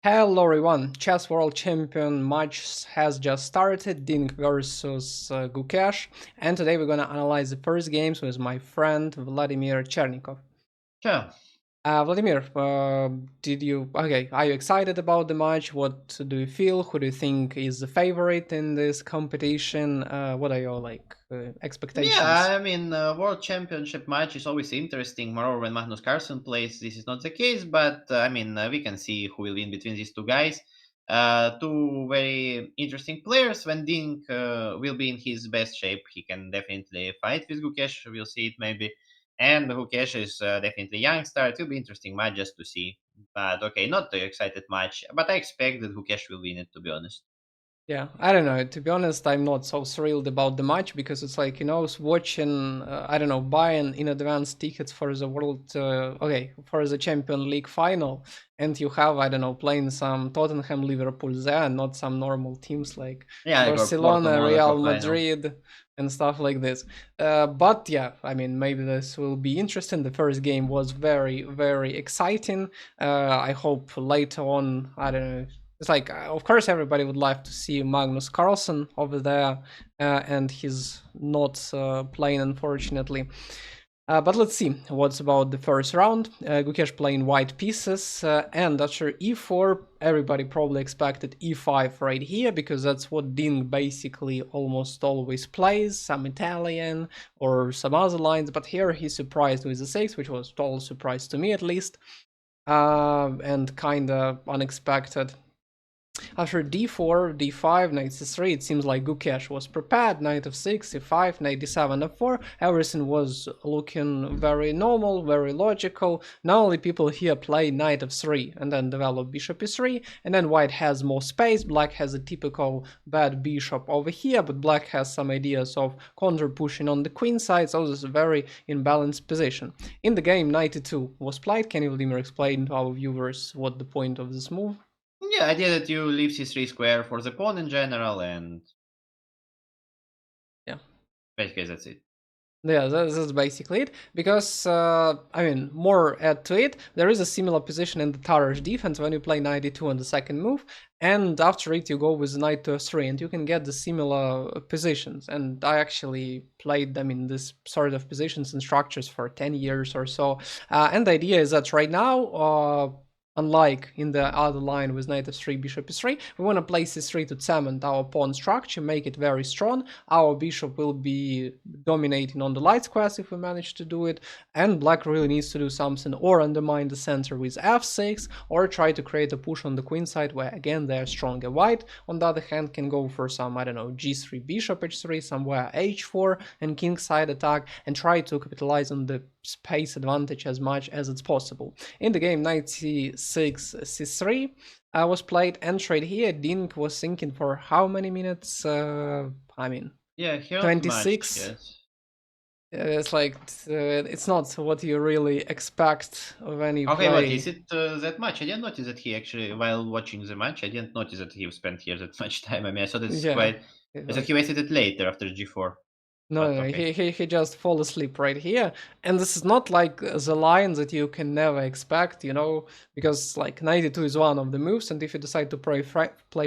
Hello everyone, Chess World Champion match has just started, Dink versus Gukesh, and today we're gonna analyze the first games with my friend Vladimir Chernikov. Sure. Vladimir, are you excited about the match? What do you feel? Who do you think is the favorite in this competition? What are your Yeah, expectations? I mean, World Championship match is always interesting. Moreover, when Magnus Carlsen plays, this is not the case. But we can see who will win between these two guys. Two very interesting players. When Dink will be in his best shape, he can definitely fight with Gukesh. We'll see it maybe. And Gukesh is definitely youngster. It will be interesting match just to see. But okay, not the excited match. But I expect that Gukesh will win it. To be honest. Yeah, I don't know. To be honest, I'm not so thrilled about the match because it's like, watching, I don't know, buying in advance tickets for the for the Champion League final, and you have, I don't know, playing some Tottenham, Liverpool there, not some normal teams like Yeah, like our Porto Barcelona, Monaco Real final. Madrid, and stuff like this. But yeah, I mean, maybe this will be interesting. The first game was very, very exciting. I hope later on, I don't know, it's like, of course, everybody would like to see Magnus Carlsen over there, and he's not playing, unfortunately. But let's see what's about the first round. Gukesh playing white pieces, and after e4, everybody probably expected e5 right here, because that's what Ding basically almost always plays, some Italian or some other lines, but here he surprised with the 6, which was a total surprise to me at least, and kinda unexpected. After d4, d5, knight c3, it seems like Gukesh was prepared. Knight f6, e5, knight d7, f4. Everything was looking very normal, very logical. Now only people here play knight f3 and then develop bishop e3, and then white has more space. Black has a typical bad bishop over here, but black has some ideas of counter pushing on the queen side, so this is a very imbalanced position. In the game, knight e2 was played. Can you, Vladimir, explain to our viewers what the point of this move? Yeah, idea that you leave c3 square for the pawn in general, and Yeah. basically that's it. Yeah, that's basically it. Because, I mean, more add to it, there is a similar position in the Tarash defense when you play knight e2 on the second move, and after it you go with knight to f3, and you can get the similar positions. And I actually played them in this sort of positions and structures for 10 years or so. And the idea is that right now, unlike in the other line with knight f3, bishop e3, we want to play c3 to cement our pawn structure, make it very strong. Our bishop will be dominating on the light squares if we manage to do it, and black really needs to do something, or undermine the center with f6, or try to create a push on the queen side where again they're stronger. White, on the other hand, can go for some, I don't know, g3, bishop h3, somewhere h4, and king side attack, and try to capitalize on the space advantage as much as it's possible. In the game, knight c6, c3 was played, and trade here. Dink was thinking for how many minutes? I mean, Yeah, here not much, 26. yes. It's like, it's not what you really expect when you Okay, what is play. it that much? I didn't notice that he actually, while watching the match, I didn't notice that he spent here that much time. I mean, I thought it's Yeah, quite. it's I thought like, he wasted it later after g4, no, but no, okay. he just fall asleep right here, and this is not like the line that you can never expect, because like 92 is one of the moves, and if you decide to play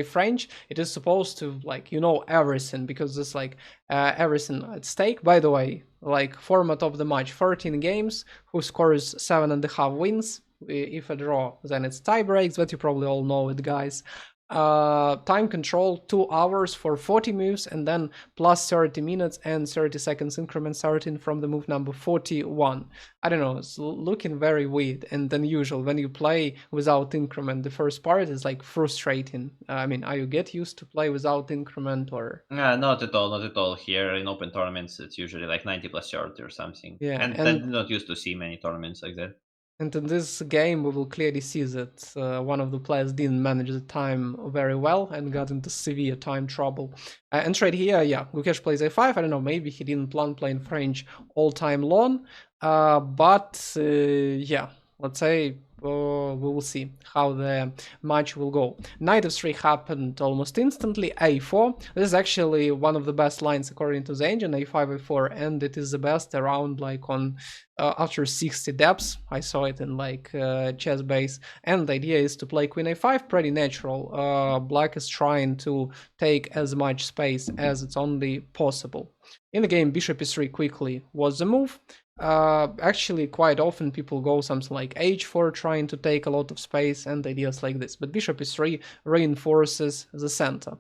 French, it is supposed to, like, everything, because there's like everything at stake. By the way, like, format of the match: 14 games, who scores 7.5 wins. If a draw, then it's tie breaks, but you probably all know it, guys. Time control 2 hours for 40 moves, and then plus 30 minutes and 30 seconds increment starting from the move number 41. I don't know, it's looking very weird and unusual when you play without increment. The first part is like frustrating. I mean, are you get used to play without increment, or? Not at all, not at all. Here in open tournaments, it's usually like 90 plus 30 or something. Yeah, And I'm not used to see many tournaments like that. and in this game, we will clearly see that one of the players didn't manage the time very well and got into severe time trouble. And right here, yeah, Gukesh plays a5. I don't know, maybe he didn't plan playing French all time long. But yeah, let's say we will see how the match will go. Knight f3 happened almost instantly. A4. This is actually one of the best lines according to the engine. A5, A4, and it is the best around like on after 60 depths. I saw it in like chess base. And the idea is to play Queen A5, pretty natural. Black is trying to take as much space as it's only possible. In the game, Bishop E3 quickly was the move. Actually, quite often people go something like H4, trying to take a lot of space and ideas like this. But Bishop E3 reinforces the center.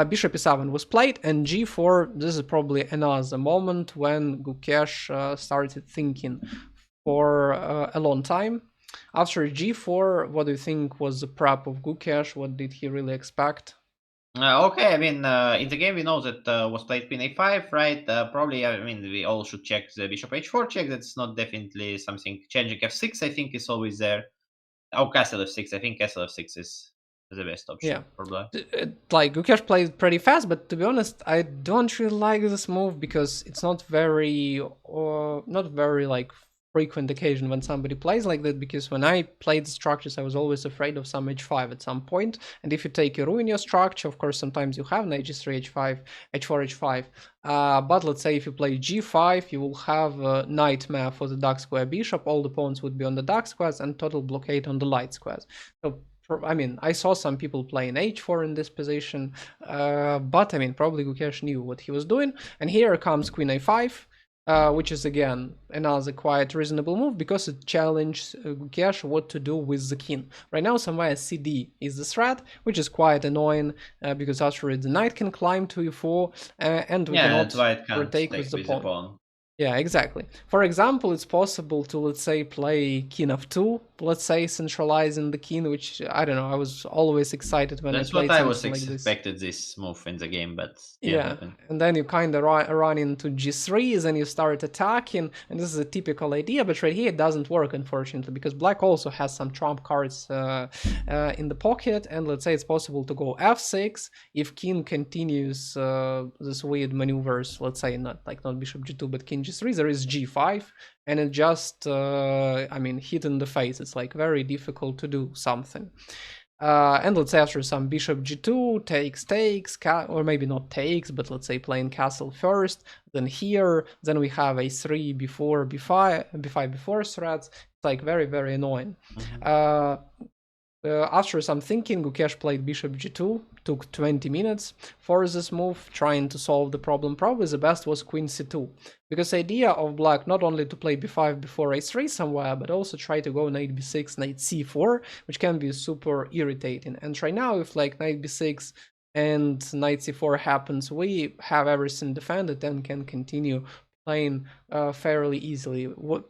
Bishop E7 was played, and G4. This is probably another moment when Gukesh started thinking for a long time. After G4, what do you think was the prep of Gukesh? What did he really expect? Okay, I mean, in the game we know that was played queen a5, right? Probably, I mean, we all should check the bishop h4 check. That's not definitely something. Changing f6, I think, is always there. Oh, castle f6. I think castle f6 is the best Yeah. option for black. Like Gukesh played pretty fast, but to be honest, I don't really like this move because it's not very like frequent occasion when somebody plays like that. Because when I played the structures, I was always afraid of some h5 at some point. And if you take you ruin your structure, of course, sometimes you have knight g3, h5, h4, h5. But let's say if you play g5, you will have a nightmare for the dark square bishop. All the pawns would be on the dark squares and total blockade on the light squares. So I mean, I saw some people playing h4 in this position, but I mean, probably Gukesh knew what he was doing. And here comes queen a5, which is again another quite reasonable move because it challenged Gukesh what to do with the king. Right now, somewhere cd is the threat, which is quite annoying because after it, the knight can climb to e4, and we Yeah, and cannot white can't retake with take the with the pawn. pawn. Yeah, exactly. For example, it's possible to, let's say, play king f2, let's say, centralizing the king, which, I don't know, I was always excited when I That's what played I was something like this. expected this move in the game, but didn't Yeah, happen. and then you kind of run into g3s and you start attacking, and this is a typical idea, but right here it doesn't work, unfortunately, because black also has some trump cards in the pocket, and let's say it's possible to go f6 if king continues this weird maneuvers, let's say not bishop g2, but king g3, there is g5, and it just, I mean, hit in the face. It's like very difficult to do something. And let's say after some bishop g2 takes, or maybe not takes, but let's say playing castle first, then here, then we have a3 before b5 before threats. It's like very, very annoying. Mhm. Uh, After some thinking, Gukesh played bishop g2, took 20 minutes for this move, trying to solve the problem. Probably the best was queen c2, because the idea of black not only to play b5 before a3 somewhere, but also try to go knight b6, knight c4, which can be super irritating. And right now, if like knight b6 and knight c4 happens, we have everything defended and can continue playing fairly easily.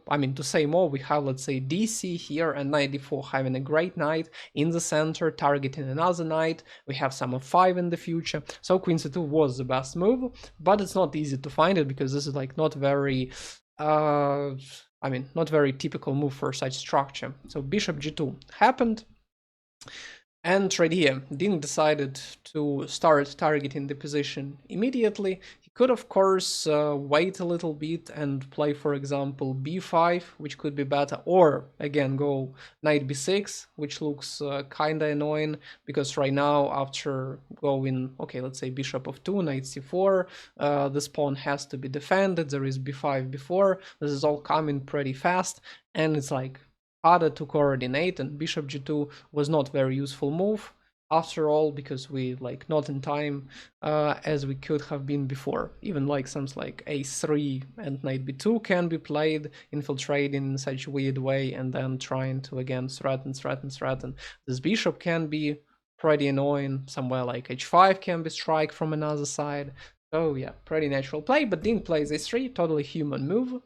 I mean, to say more, we have, let's say, dc here and knight d4 having a great knight in the center, targeting another knight. We have some f5 in the future. So queen c2 was the best move, but it's not easy to find it because this is like not very I mean, not very typical move for such structure. So bishop g2 happened. And right here, Dean decided to start targeting the position immediately. He could, of course, wait a little bit and play, for example, b5, which could be better, or again go knight b6, which looks kinda annoying because right now, after going, okay, let's say bishop of 2, knight c4, this pawn has to be defended. There is b5 before. This is all coming pretty fast, and it's like harder to coordinate, and bishop g2 was not very useful move after all, because we like not in time as we could have been before. Even like something like a3 and knight b2 can be played, infiltrating in such a weird way, and then trying to again threaten. This bishop can be pretty annoying. Somewhere like h5 can be strike from another side. So yeah, pretty natural play, but Dean plays a3, totally human move.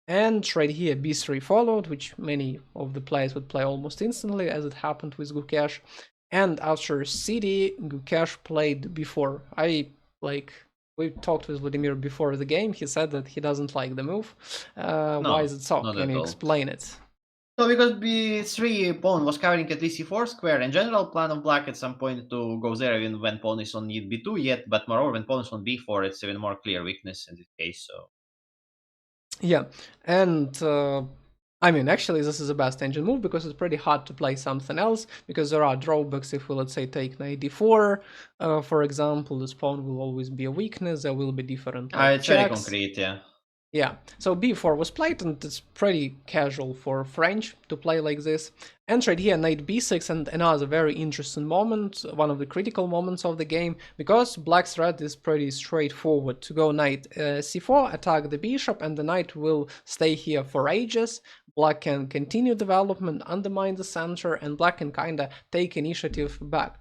And right here, b3 followed, which many of the players would play almost instantly, as it happened with Gukesh. And after cd, Gukesh played before. We talked with Vladimir before the game. He said that he doesn't like the move. Why is No, it so? not Can at you all. explain it? So because b3 pawn was covering at least c4 square, and general plan of black at some point to go there even when pawn is on b2 yet, but moreover when pawn is on b4, it's even more clear weakness in this case. So Yeah, and I mean, actually, this is the best engine move because it's pretty hard to play something else, because there are drawbacks if we, let's say, take knight d4, for example, this pawn will always be a weakness, there will be different, like, It's very checks. concrete, yeah. Yeah, so b4 was played, and it's pretty casual for French to play like this. Entered here knight b6, and another very interesting moment, one of the critical moments of the game, because black's threat is pretty straightforward. To go knight c4, attack the bishop, and the knight will stay here for ages. Black can continue development, undermine the center, and black can kinda take initiative back.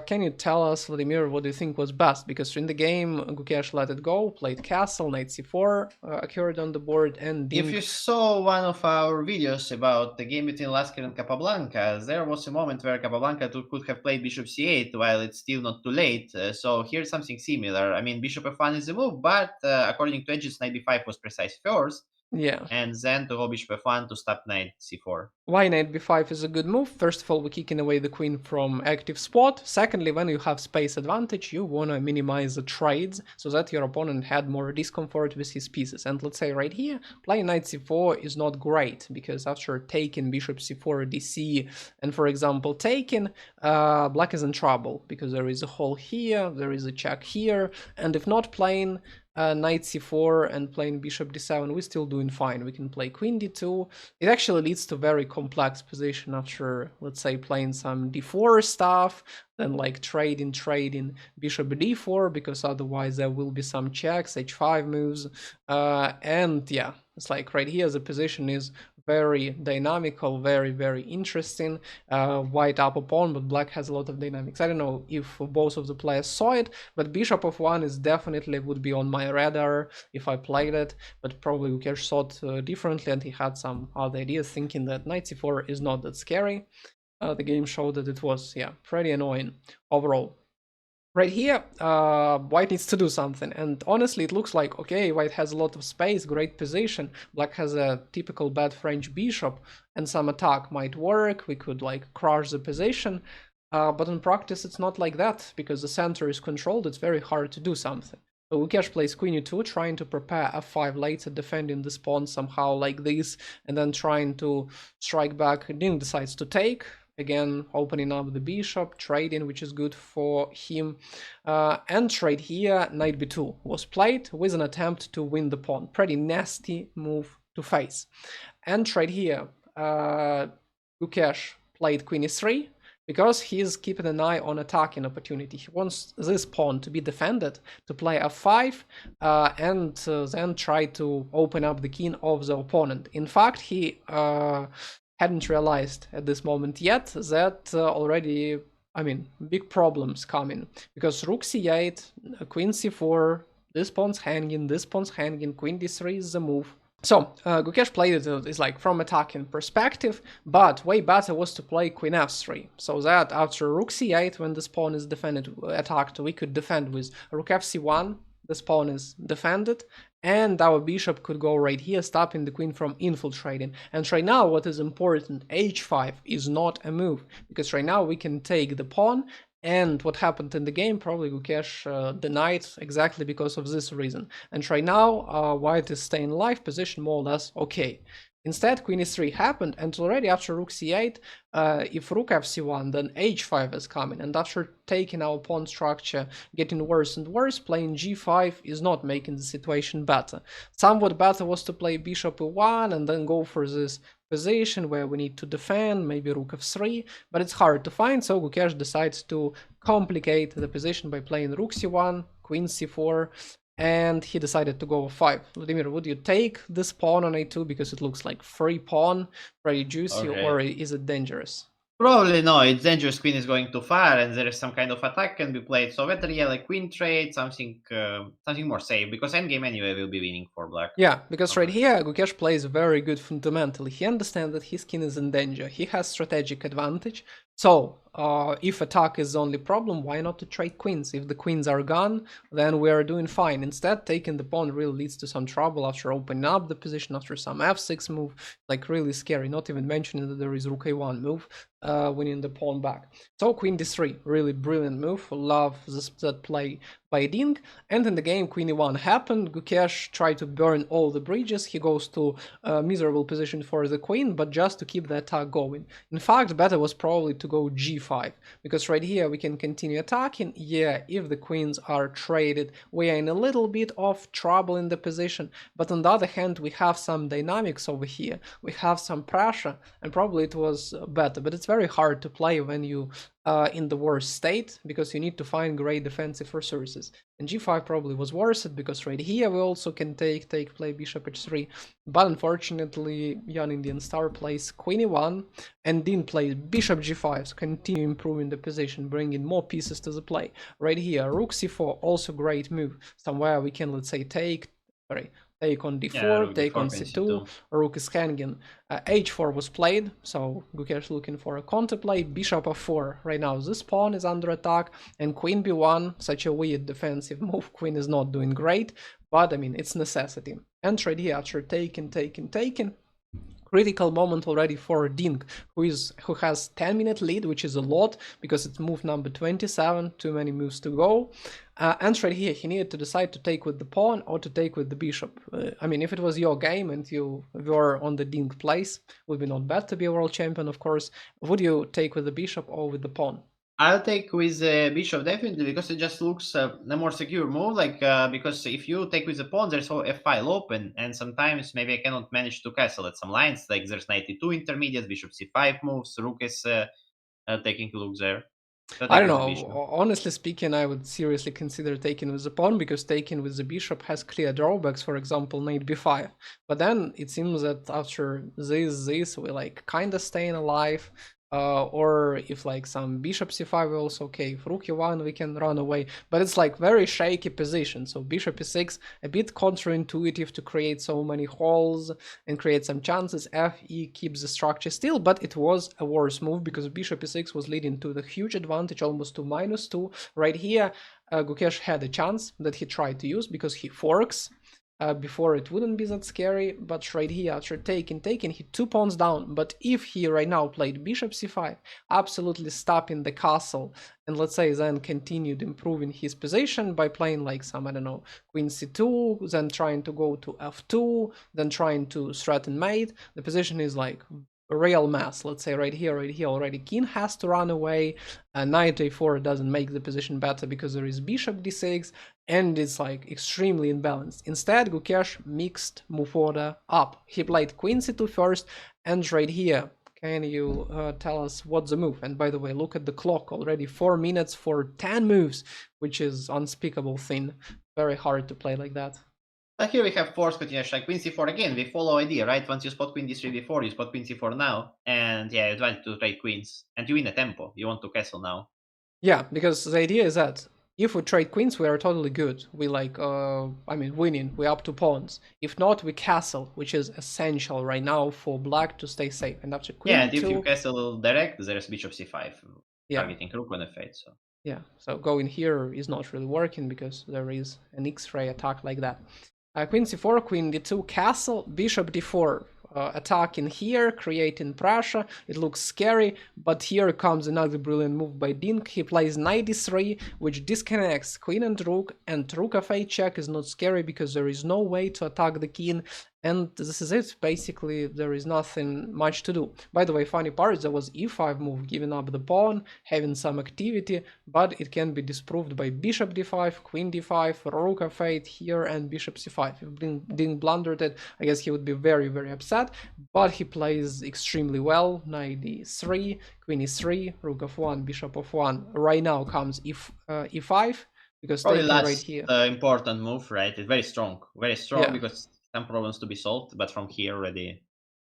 Can you tell us, Vladimir, what do you think was best? Because in the game, Gukesh let it go, played castle, knight c4 occurred on the board, and If didn't. you saw one of our videos about the game between Lasker and Capablanca, there was a moment where Capablanca could have played bishop c8 while it's still not too late. So here's something similar. I mean, bishop f1 is the move, but according to edges, knight b5 was precise first, Yeah. and then to go bishop f1 to stop knight c4. Why knight b5 is a good move? First of all, we're kicking away the queen from active spot. Secondly, when you have space advantage, you want to minimize the trades so that your opponent had more discomfort with his pieces. And let's say right here, playing knight c4 is not great, because after taking bishop c4 dc and, for example, taking, black is in trouble, because there is a hole here, there is a check here, and if not playing knight c4 and playing bishop d7, we're still doing fine. We can play queen d2. It actually leads to very complex position after, let's say, playing some d4 stuff, then like trading bishop d4, because otherwise there will be some checks, h5 moves, and yeah, it's like right here the position is very dynamical, very interesting. White up a pawn, but black has a lot of dynamics. I don't know if both of the players saw it, but bishop f1 is definitely would be on my radar if I played it, but probably Gukesh thought differently, and he had some other ideas, thinking that knight c4 is not that scary. The game showed that it was, yeah, pretty annoying overall. Right here, white needs to do something, and honestly it looks like, okay, white has a lot of space, great position, black has a typical bad French bishop, and some attack might work, we could like crush the position, but in practice it's not like that, because the center is controlled, it's very hard to do something. So Gukesh plays queen e2, trying to prepare f5 later, defending this pawn somehow like this, and then trying to strike back. Ding decides to take, again opening up the bishop, trading, which is good for him. And trade here, knight b2 was played with an attempt to win the pawn. Pretty nasty move to face. And trade here, Gukesh played queen e3, because he's keeping an eye on attacking opportunity. He wants this pawn to be defended, to play f5, and then try to open up the king of the opponent. In fact, he hadn't realized at this moment yet that already, I mean, big problems coming, because rook c8, queen c4, this pawn's hanging, queen d3 is the move. So Gukesh played it is like from attacking perspective, but way better was to play queen f3, so that after rook c8, when this pawn is defended, attacked, we could defend with rook fc1, this pawn is defended, and our bishop could go right here, stopping the queen from infiltrating. And right now, what is important, h5 is not a move, because right now we can take the pawn, and what happened in the game, probably Gukesh denied exactly because of this reason. And right now, white is staying live, position more or less okay. Instead, queen e3 happened, and already after rook c8, if rook fc1, then h5 is coming, and after taking our pawn structure, getting worse and worse, playing g5 is not making the situation better. Somewhat better was to play bishop e1 and then go for this position where we need to defend, maybe rook f3, but it's hard to find, so Gukesh decides to complicate the position by playing rook c1, queen c4, and he decided to go 5. Vladimir, would you take this pawn on a2 because it looks like free pawn, very juicy, or Okay. is it dangerous? Probably no, it's dangerous, queen is going too far, and there is some kind of attack can be played. So better, yeah, like queen trade, something more safe, because endgame anyway will be winning for black. Yeah, because right here Gukesh plays very good fundamentally. He understands that his king is in danger. He has strategic advantage. So if attack is the only problem, why not to trade queens? If the queens are gone, then we are doing fine. Instead, taking the pawn really leads to some trouble after opening up the position, after some f6 move, like really scary. Not even mentioning that there is rook a1 move, winning the pawn back. So queen d3, really brilliant move. Love that play by Ding, and in the game queen e1 happened. Gukesh tried to burn all the bridges. He goes to a miserable position for the queen, but just to keep the attack going. In fact, better was probably to go g5, because right here we can continue attacking. Yeah, if the queens are traded, we are in a little bit of trouble in the position, but on the other hand, we have some dynamics over here. We have some pressure, and probably it was better, but it's very hard to play when you in the worst state, because you need to find great defensive resources. And g5 probably was worth it, because right here we also can play bishop h3, but unfortunately young Indian star plays queen e1 and Dean plays bishop g5, so continue improving the position, bringing more pieces to the play. Right here rook c4, also great move. Somewhere we can, let's say, take on Yeah, d4, rook take d4, on queen c2, c2. rook is hanging. H4 was played, so Gukesh looking for a counter play. Bishop f4. Right now this pawn is under attack, and queen b1, such a weird defensive move. Queen is not doing great, but I mean, it's necessity. And right here, after taking, critical moment already for Ding, who has 10-minute lead, which is a lot because it's move number 27, too many moves to go. And right here, he needed to decide to take with the pawn or to take with the bishop. I mean, if it was your game and you were on the Ding place, would be not bad to be a world champion, of course. Would you take with the bishop or with the pawn? I'll take with bishop definitely because it just looks a more secure move. Like because if you take with the pawn, there's whole f file open, and sometimes maybe I cannot manage to castle at some lines. Like there's knight e2 intermediate, bishop c5 moves, rook is taking a look there. So I take don't with the know. bishop. Honestly speaking, I would seriously consider taking with the pawn, because taking with the bishop has clear drawbacks. For example, knight b5. But then it seems that after this, we like kinda staying alive. Or if like some bishop c5 also okay. If rook e1 we can run away, but it's like very shaky position. So bishop e6 a bit counterintuitive to create so many holes and create some chances. Fe keeps the structure still, but it was a worse move because bishop e6 was leading to the huge advantage, almost to -2. Right here, Gukesh had a chance that he tried to use because he forks. Before it wouldn't be that scary, but right here, after taking, he 2 pawns down. But if he right now played bishop c5, absolutely stopping the castle, and let's say then continued improving his position by playing like some, I don't know, queen c2, then trying to go to f2, then trying to threaten mate, the position is like a real mess. Let's say right here already king has to run away. Knight a4 doesn't make the position better because there is bishop d6, and it's like extremely imbalanced. Instead, Gukesh mixed move order up. He played queen c2 first, and right here, can you tell us what's the move? And by the way, look at the clock, already 4 minutes for 10 moves, which is unspeakable thing. Very hard to play like that. But here we have force continuation, like queen c4 again. We follow idea, right? Once you spot queen d3 before, you spot queen c4 now, and yeah, you try to trade queens, and you win a tempo. You want to castle now. Yeah, because the idea is that if we trade queens, we are totally good. We like, I mean, winning. We're up to pawns. If not, we castle, which is essential right now for black to stay safe. And after Yeah, queen and if you e2, castle direct, there's bishop c5, yeah, targeting rook on f8. So yeah. So going here is not really working because there is an X-ray attack like that. Queen c4, queen d2, castle, bishop d4. Attacking here, creating pressure. It looks scary, but here comes another brilliant move by Dink. He plays knight d3, which disconnects queen and rook f8 check is not scary because there is no way to attack the king. And this is it. Basically, there is nothing much to do. By the way, funny part, there was e5 move, giving up the pawn, having some activity, but it can be disproved by bishop d5, queen d5, rook f8 here, and bishop c5. If Ding blundered it, I guess he would be very, very upset, but he plays extremely well. Knight d3, queen e3, rook f1, bishop f1. Right now comes e5, because probably taking right last here. important move, right? It's very strong Yeah, because some problems to be solved, but from here already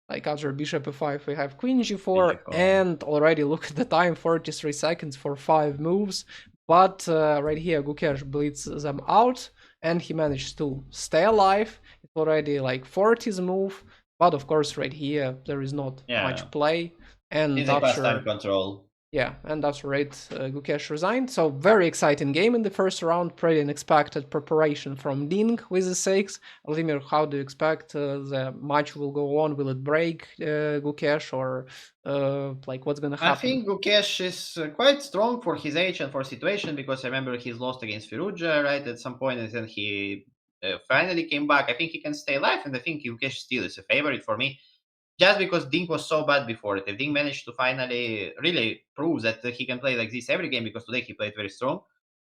like after bishop f5 we have queen g4, g4. and already look at the time, 43 seconds for 5 moves. But right here Gukesh bleeds them out, and he managed to stay alive. It's already like 40's move, but of course right here there is not Yeah, much play. And seems like past after time control. Yeah, and that's right. Gukesh resigned. So very exciting game in the first round. Pretty unexpected preparation from Ding with the six. Vladimir, how do you expect the match will go on? Will it break Gukesh or like what's gonna I happen? think Gukesh is quite strong for his age and for situation because I remember he's lost against Firuja right at some point, and then he finally came back. I think he can stay alive, and I think Gukesh still is a favorite for me. Just because Dink was so bad before it, if Dink managed to finally really prove that he can play like this every game, because today he played very strong,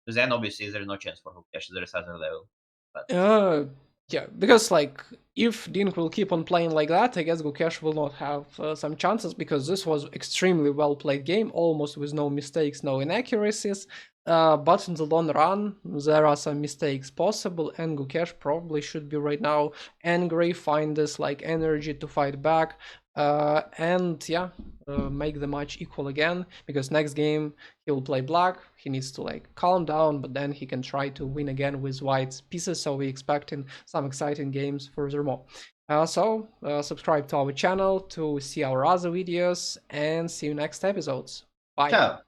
then obviously there's no chance for Gukesh. There is other level. But Uh, yeah, because like if Dink will keep on playing like that, I guess Gukesh will not have some chances because this was extremely well played game, almost with no mistakes, no inaccuracies. But in the long run, there are some mistakes possible, and Gukesh probably should be right now angry, find this like energy to fight back, and yeah, make the match equal again. Because next game he will play black. He needs to like calm down, but then he can try to win again with white pieces. So we expecting some exciting games furthermore. Subscribe to our channel to see our other videos and see you next episodes. Bye. ciao.